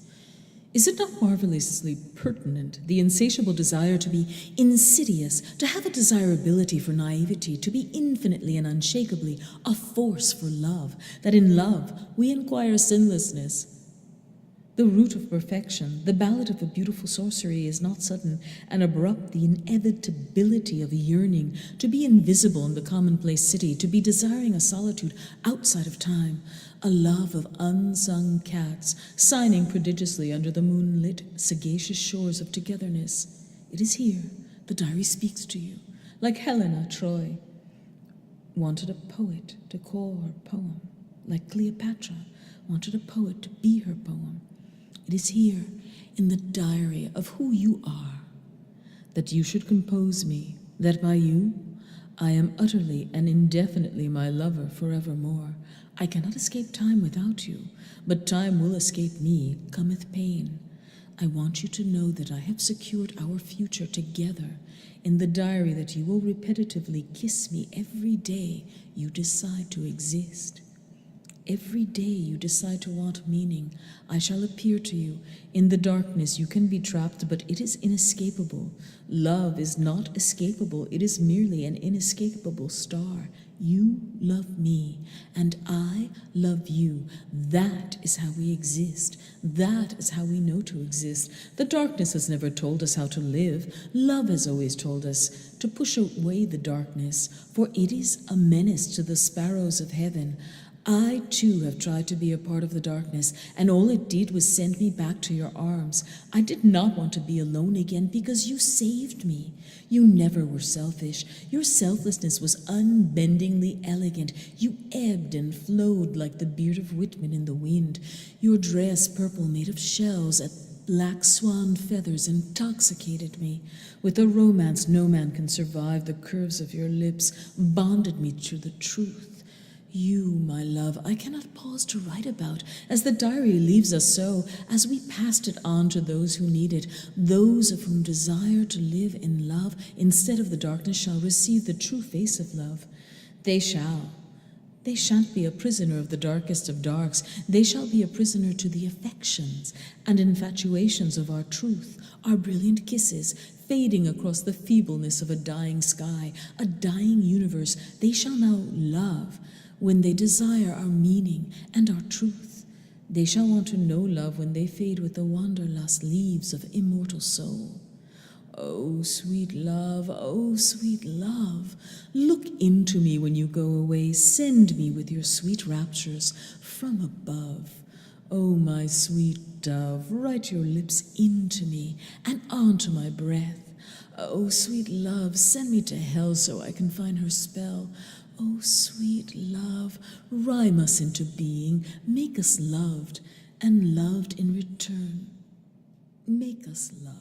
Is it not marvelously pertinent, the insatiable desire to be insidious, to have a desirability for naivety, to be infinitely and unshakably a force for love, that in love we inquire sinlessness? The root of perfection, the ballad of a beautiful sorcery, is not sudden and abrupt, the inevitability of a yearning to be invisible in the commonplace city, to be desiring a solitude outside of time, a love of unsung cats, signing prodigiously under the moonlit, sagacious shores of togetherness. It is here the diary speaks to you, like Helena Troy wanted a poet to call her poem, like Cleopatra wanted a poet to be her poem. It is here, in the diary of who you are, that you should compose me, that by you I am utterly and indefinitely my lover forevermore. I cannot escape time without you, but time will escape me, cometh pain. I want you to know that I have secured our future together in the diary, that you will repetitively kiss me every day you decide to exist. Every day you decide to want meaning, I shall appear to you. In the darkness you can be trapped, but it is inescapable. Love is not escapable, it is merely an inescapable star. You love me, and I love you. That is how we exist. That is how we know to exist. The darkness has never told us how to live. Love has always told us to push away the darkness, for it is a menace to the sparrows of heaven. I, too, have tried to be a part of the darkness, and all it did was send me back to your arms. I did not want to be alone again because you saved me. You never were selfish. Your selflessness was unbendingly elegant. You ebbed and flowed like the beard of Whitman in the wind. Your dress, purple made of shells at black swan feathers, intoxicated me. With a romance no man can survive, the curves of your lips bonded me to the truth. You, my love, I cannot pause to write about, as the diary leaves us so, as we passed it on to those who need it. Those of whom desire to live in love instead of the darkness shall receive the true face of love. They shan't be a prisoner of the darkest of darks. They shall be a prisoner to the affections and infatuations of our truth, our brilliant kisses, fading across the feebleness of a dying sky, a dying universe. They shall now love when they desire our meaning and our truth. They shall want to know love when they fade with the wanderlust leaves of immortal soul. Oh, sweet love, look into me when you go away. Send me with your sweet raptures from above. Oh, my sweet dove, write your lips into me and onto my breath. Oh, sweet love, send me to hell so I can find her spell. Oh, sweet love, rhyme us into being, make us loved, and loved in return. Make us love.